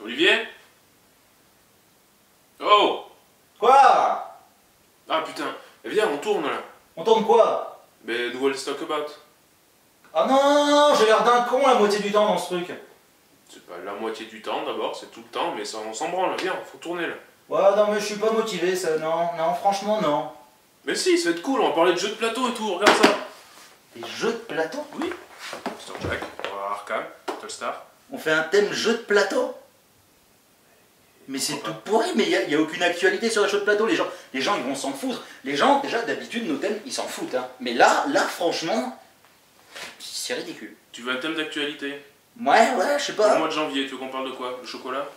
Olivier? Oh! Quoi? Ah putain, eh, viens, on tourne là. On tourne quoi? Mais nous let's talk about. Ah non, j'ai l'air d'un con la moitié du temps dans ce truc. C'est pas la moitié du temps d'abord, c'est tout le temps, mais ça, on s'en branle, viens, faut tourner là. Ouais, non mais je suis pas motivé, ça, non, franchement non. Mais si, ça va être cool, on va parler de jeux de plateau et tout, regarde ça. Des jeux de plateau? Oui. Mr. Jack, Arkham, Battlestar. On fait un thème jeu de plateau? Mais c'est tout pourri, mais il y a aucune actualité sur les jeux de plateau, les gens ils vont s'en foutre. Les gens, déjà d'habitude, nos thèmes, ils s'en foutent. Hein. Mais là, franchement, c'est ridicule. Tu veux un thème d'actualité? Ouais, je sais pas. Au mois de janvier, tu veux qu'on parle de quoi? De chocolat?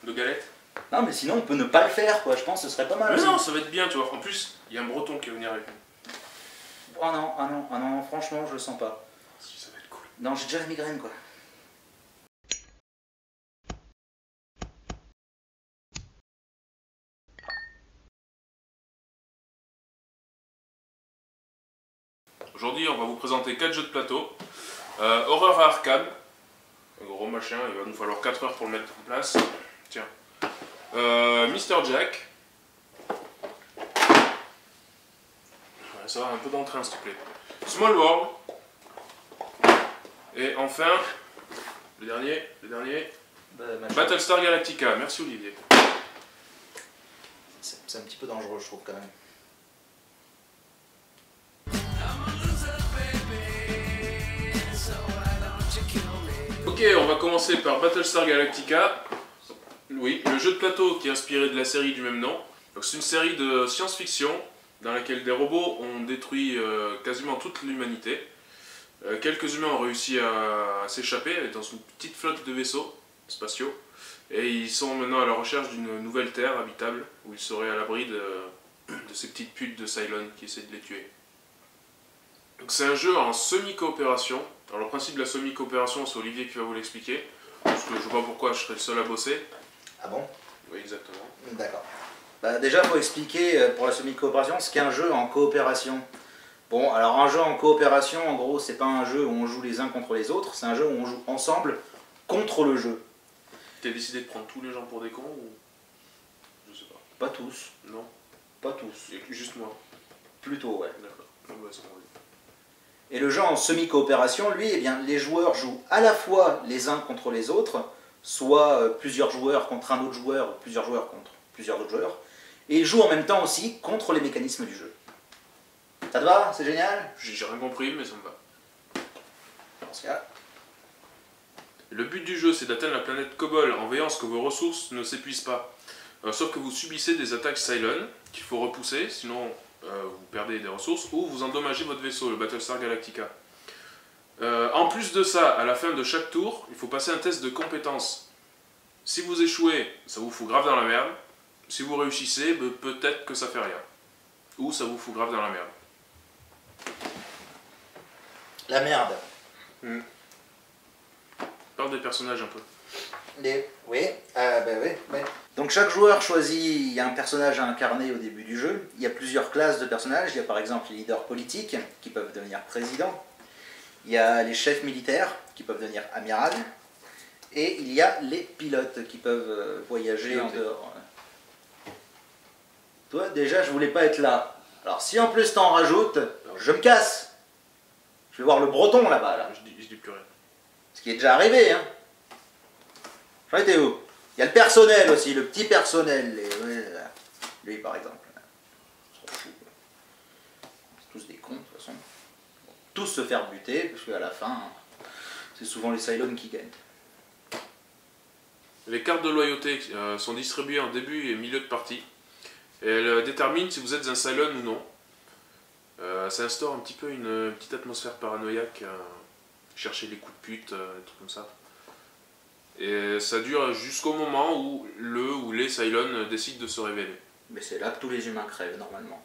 De galettes? Non mais sinon on peut ne pas le faire quoi, je pense que ce serait pas mal. Mais aussi. non, ça va être bien, tu vois. En plus, il y a un breton qui va venir avec nous. Ah non, franchement je le sens pas. Si, ça va être cool. Non, j'ai déjà la migraine quoi. Aujourd'hui, on va vous présenter 4 jeux de plateau. Horreur à Arkham. Un gros machin, il va nous falloir 4 heures pour le mettre en place. Tiens. Mr. Jack. Ouais, ça va, un peu d'entrain s'il te plaît. Small World. Et enfin, le dernier. Battlestar Galactica. Merci Olivier. C'est un petit peu dangereux je trouve quand même. Ok, on va commencer par Battlestar Galactica. Oui, le jeu de plateau qui est inspiré de la série du même nom. C'est une série de science-fiction dans laquelle des robots ont détruit quasiment toute l'humanité. Quelques humains ont réussi à s'échapper dans une petite flotte de vaisseaux spatiaux. Et ils sont maintenant à la recherche d'une nouvelle terre habitable où ils seraient à l'abri de ces petites putes de Cylon qui essaient de les tuer. Donc c'est un jeu en semi-coopération. Alors le principe de la semi-coopération, c'est Olivier qui va vous l'expliquer. Parce que je vois pas pourquoi je serais le seul à bosser. Ah bon? Oui, exactement. D'accord. Bah, déjà, il faut expliquer pour la semi-coopération ce qu'est un jeu en coopération. Bon, alors un jeu en coopération, en gros, c'est pas un jeu où on joue les uns contre les autres, c'est un jeu où on joue ensemble contre le jeu. T'as décidé de prendre tous les gens pour des cons ou... Je sais pas. Pas tous. Non. Pas tous. Il y a que juste moi. Plutôt, ouais. D'accord. Donc, ouais, c'est bon. Et le jeu en semi-coopération, lui, eh bien, les joueurs jouent à la fois les uns contre les autres, soit plusieurs joueurs contre un autre joueur, ou plusieurs joueurs contre plusieurs autres joueurs, et ils jouent en même temps aussi contre les mécanismes du jeu. Ça te va? C'est génial? J'ai rien compris, mais ça me va. Dans ce cas. Le but du jeu, c'est d'atteindre la planète Kobol en veillant à ce que vos ressources ne s'épuisent pas. Sauf que vous subissez des attaques Cylon qu'il faut repousser, sinon vous perdez des ressources, ou vous endommagez votre vaisseau, le Battlestar Galactica. En plus de ça, à la fin de chaque tour, il faut passer un test de compétences. Si vous échouez, ça vous fout grave dans la merde. Si vous réussissez, peut-être que ça fait rien. Ou ça vous fout grave dans la merde. La merde. Parle des personnages un peu. Oui, oui. Donc chaque joueur choisit, il y a un personnage à incarner au début du jeu. Il y a plusieurs classes de personnages. Il y a par exemple les leaders politiques qui peuvent devenir présidents. Il y a les chefs militaires qui peuvent devenir amiral. Et il y a les pilotes qui peuvent voyager en dehors. Toi déjà je voulais pas être là. Alors si en plus t'en rajoutes, je me casse. Je vais voir le breton là-bas. Là. Je dis plus rien. Ce qui est déjà arrivé, hein. J'en étais où? Il y a le personnel aussi, le petit personnel. Lui, par exemple. On s'en fout. C'est tous des cons, de toute façon. Tous se faire buter, parce qu'à la fin, c'est souvent les Cylons qui gagnent. Les cartes de loyauté sont distribuées en début et milieu de partie. Et elles déterminent si vous êtes un Cylon ou non. Ça instaure un petit peu une petite atmosphère paranoïaque. Chercher les coups de pute, des trucs comme ça. Et ça dure jusqu'au moment où le ou les Cylons décident de se révéler. Mais c'est là que tous les humains crèvent, normalement.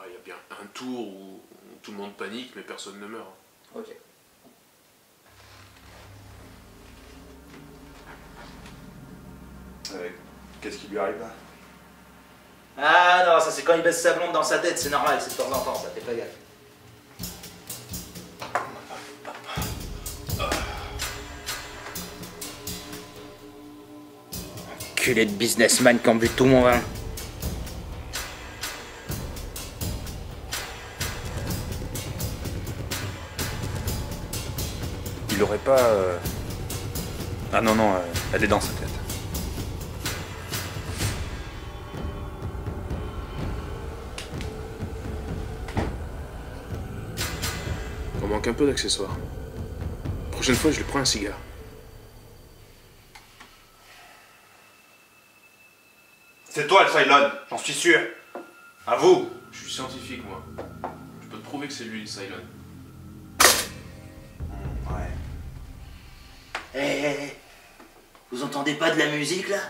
Il y a bien un tour où tout le monde panique, mais personne ne meurt. Ok. Qu'est-ce qui lui arrive là? Ah non, ça c'est quand il baisse sa blonde dans sa tête, c'est normal, c'est de temps en temps, ça fait pas gaffe. Enculé de businessman qui ont bu tout mon vin. Il aurait pas... Ah non, non, elle est dans sa tête. On manque un peu d'accessoires. Prochaine fois, je lui prends un cigare. C'est toi le Cylon, j'en suis sûr. À vous. Je suis scientifique, moi. Je peux te prouver que c'est lui, le Cylon. Ouais. Eh, vous entendez pas de la musique là?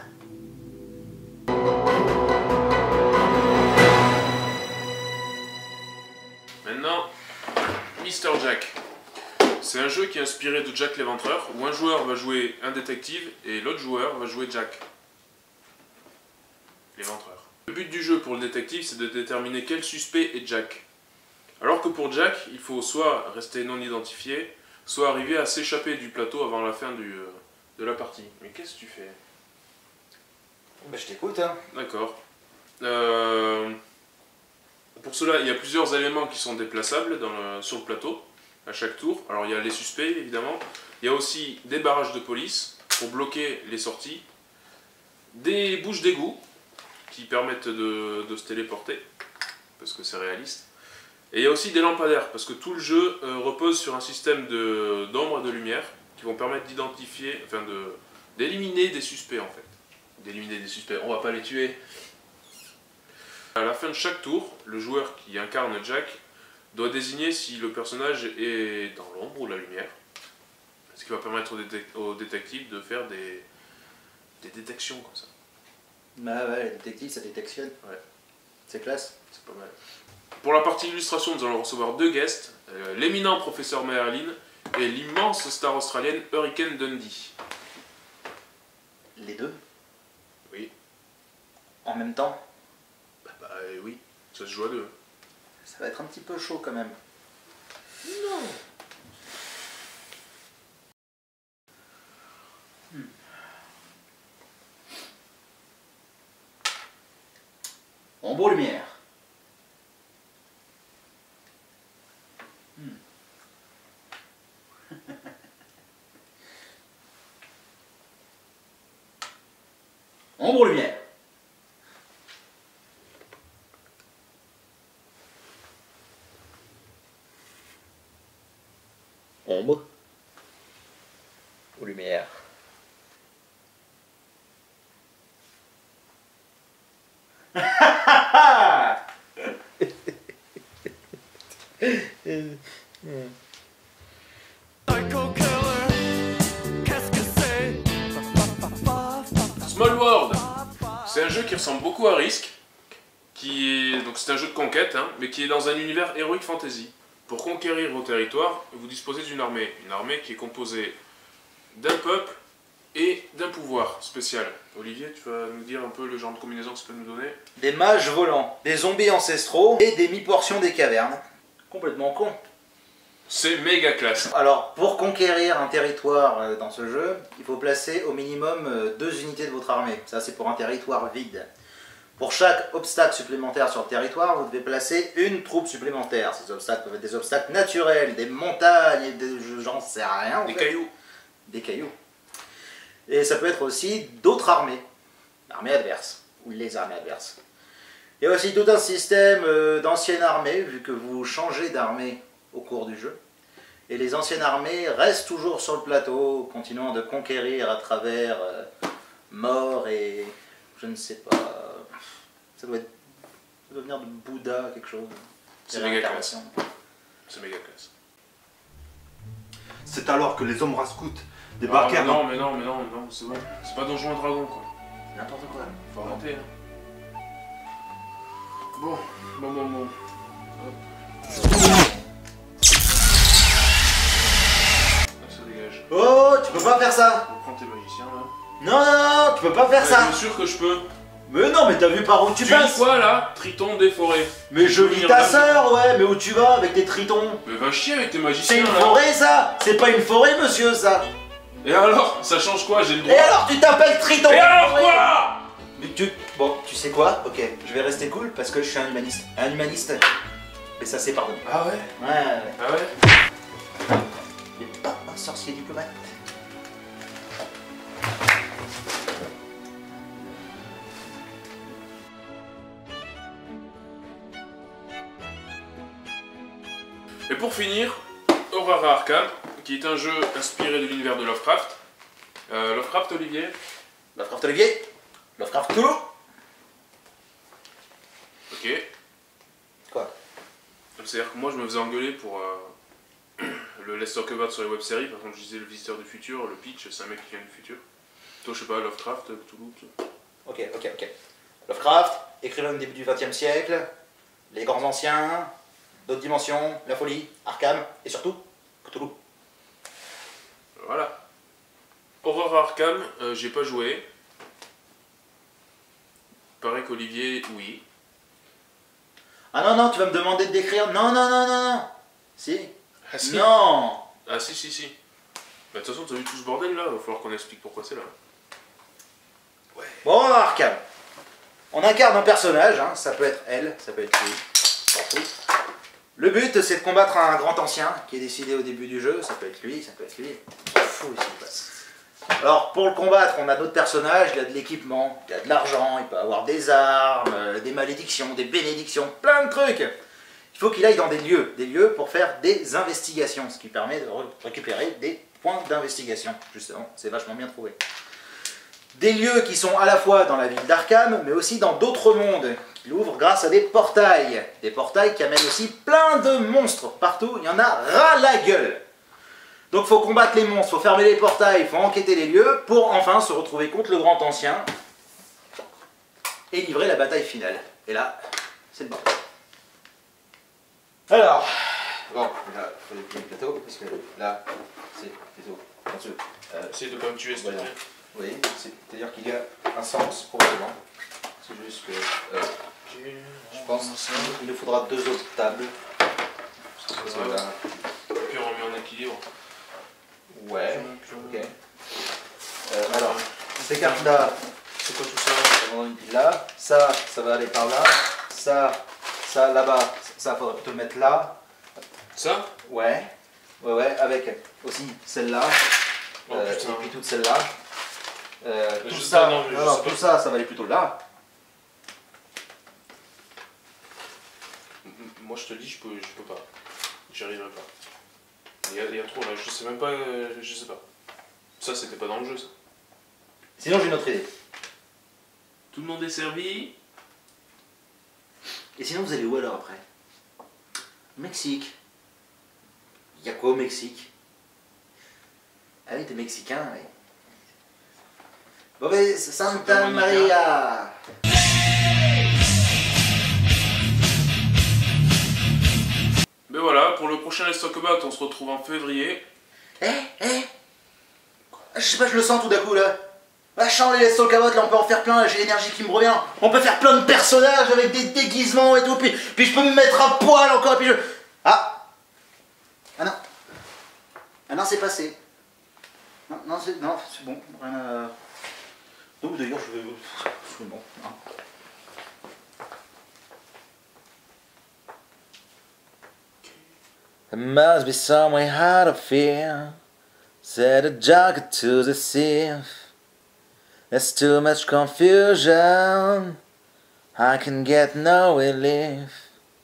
Maintenant, Mr. Jack. C'est un jeu qui est inspiré de Jack l'Éventreur, où un joueur va jouer un détective et l'autre joueur va jouer Jack l'Éventreur. Le but du jeu pour le détective, c'est de déterminer quel suspect est Jack. Alors que pour Jack, il faut soit rester non identifié, soit arriver à s'échapper du plateau avant la fin de la partie. Mais qu'est-ce que tu fais? Bah je t'écoute hein. D'accord. Pour cela, il y a plusieurs éléments qui sont déplaçables sur le plateau, à chaque tour. Alors il y a les suspects, évidemment. Il y a aussi des barrages de police pour bloquer les sorties. Des bouches d'égout qui permettent de se téléporter, parce que c'est réaliste. Et il y a aussi des lampadaires, parce que tout le jeu repose sur un système d'ombre et de lumière qui vont permettre d'identifier, enfin d'éliminer des suspects en fait. D'éliminer des suspects, on va pas les tuer. À la fin de chaque tour, le joueur qui incarne Jack doit désigner si le personnage est dans l'ombre ou la lumière. Ce qui va permettre au détective de faire des détections comme ça. Bah ouais, le détective ça détectionne. Ouais. C'est classe. C'est pas mal. Pour la partie illustration, nous allons recevoir deux guests, l'éminent professeur Merlin et l'immense star australienne Hurricane Dundee. Les deux? Oui. En même temps? Oui, ça se joue à deux. Ça va être un petit peu chaud quand même. Non. Ombre lumière. Ombre lumière. Ombre ou lumière. Small World, c'est un jeu qui ressemble beaucoup à Risk, donc c'est un jeu de conquête, hein, mais qui est dans un univers heroic fantasy. Pour conquérir vos territoires, vous disposez d'une armée qui est composée d'un peuple et d'un pouvoir spécial. Olivier, tu vas nous dire un peu le genre de combinaison que ça peut nous donner? Des mages volants, des zombies ancestraux et des mi-portions des cavernes. Complètement con. C'est méga classe. Alors, pour conquérir un territoire dans ce jeu, il faut placer au minimum 2 unités de votre armée. Ça, c'est pour un territoire vide. Pour chaque obstacle supplémentaire sur le territoire, vous devez placer une troupe supplémentaire. Ces obstacles peuvent être des obstacles naturels, des montagnes, j'en sais rien. Des cailloux. Des cailloux. Et ça peut être aussi d'autres armées. L'armée adverse, ou les armées adverses. Il y a aussi tout un système d'anciennes armées, vu que vous changez d'armée au cours du jeu. Et les anciennes armées restent toujours sur le plateau, continuant de conquérir à travers mort et... je ne sais pas... Ça doit venir de Bouddha, quelque chose. C'est méga classe. C'est méga classe. C'est alors que les hommes scouts débarquèrent. Non, mais non, c'est bon. C'est pas Donjons et Dragons, quoi. N'importe quoi. Faut arrêter, hein. Bon. Hop. Ça dégage. Oh, tu peux pas faire ça! Prends tes magiciens, là. Non, tu peux pas faire ça! Bien sûr que je peux. Mais non, mais t'as vu par où tu Tu passes? lis quoi, là? Triton des forêts. Mais je lis ta sœur, ouais, mais où tu vas avec tes tritons? Mais va chier avec tes C'est magiciens, une là. forêt, ça! C'est pas une forêt, monsieur, ça! Et alors, ça change quoi? J'ai le droit. Et alors tu t'appelles Triton? Et alors quoi? Mais bon, tu sais quoi? Ok, je vais rester cool parce que je suis un humaniste. Un humaniste, mais ça c'est pardonné. Ah ouais? Ouais. Ah ouais? Il n'est pas un sorcier diplomate. Et pour finir, Aurora Arkham, qui est un jeu inspiré de l'univers de Lovecraft. Lovecraft, Olivier? Lovecraft Olivier? Lovecraft Cthulhu? Ok. Quoi? C'est-à-dire que moi je me faisais engueuler pour le Let's Talk About sur les web-séries. Par exemple, je disais le visiteur du futur, le pitch, c'est un mec qui vient du futur. Toi, je sais pas, Lovecraft, Cthulhu, tout ça. Ok. Lovecraft, écrivain du début du XXe siècle, les grands anciens, d'autres dimensions, la folie, Arkham, et surtout, Cthulhu. Voilà. Aurora Arkham, j'ai pas joué. Pareil qu'Olivier, oui. Ah non, tu vas me demander de décrire. Non. Si. Ah si. Non. Ah si. Bah de toute façon, t'as vu tout ce bordel là, va falloir qu'on explique pourquoi c'est là. Ouais. Bon, Arkham. On incarne un personnage, hein. Ça peut être elle, ça peut être lui. S'en fout. Le but, c'est de combattre un grand ancien qui est décidé au début du jeu. Ça peut être lui, ça peut être lui. On s'en fout ici, quoi. Alors, pour le combattre, on a d'autres personnages, il a de l'équipement, il a de l'argent, il peut avoir des armes, des malédictions, des bénédictions, plein de trucs. Il faut qu'il aille dans des lieux pour faire des investigations, ce qui permet de récupérer des points d'investigation, justement, c'est vachement bien trouvé. Des lieux qui sont à la fois dans la ville d'Arkham, mais aussi dans d'autres mondes, qu'il ouvre grâce à des portails qui amènent aussi plein de monstres partout, il y en a ras la gueule. Donc faut combattre les monstres, faut fermer les portails, faut enquêter les lieux pour enfin se retrouver contre le grand ancien et livrer la bataille finale. Et là, c'est le bordel. Alors, bon, là, il faut déplier le plateau, parce que là, c'est plutôt... Essaye de pas me tuer, s'il te plaît. Oui, c'est-à-dire qu'il y a un sens, probablement. C'est juste que... je pense qu'il nous faudra 2 autres tables. Parce que là... Et puis on remet en équilibre. Ouais, ok. Alors, ces cartes-là, C'est quoi tout ça? on en a une pile là. Ça va aller par là. Ça là-bas, ça faudrait plutôt le mettre là. Ça? Ouais, avec aussi celle-là. Oh, et putain. puis toute celle-là. Tout je ça, sais, non, mais je non, sais tout pas. ça va aller plutôt là. Moi je te dis, je peux pas. J'y arriverai pas. Il y a trop là, je sais même pas, je sais pas. Ça c'était pas dans le jeu ça. Sinon, j'ai une autre idée. Tout le monde est servi. Et sinon, vous allez où alors après? Au Mexique. Il y a quoi au Mexique? Ah oui, t'es mexicain, oui. Bon, ben, Santa Maria. Ben voilà, pour le prochain Let's Talk About, on se retrouve en février. Je sais pas, je le sens tout d'un coup là. Vachement les Let's Talk About, là on peut en faire plein, j'ai l'énergie qui me revient. On peut faire plein de personnages avec des déguisements et tout, puis je peux me mettre à poil encore, et puis je... Ah non, c'est passé. Non, c'est bon, rien à... Donc d'ailleurs, c'est bon. Hein. There must be some way out of fear. Set a jogger to the sea. There's too much confusion. I can get no relief.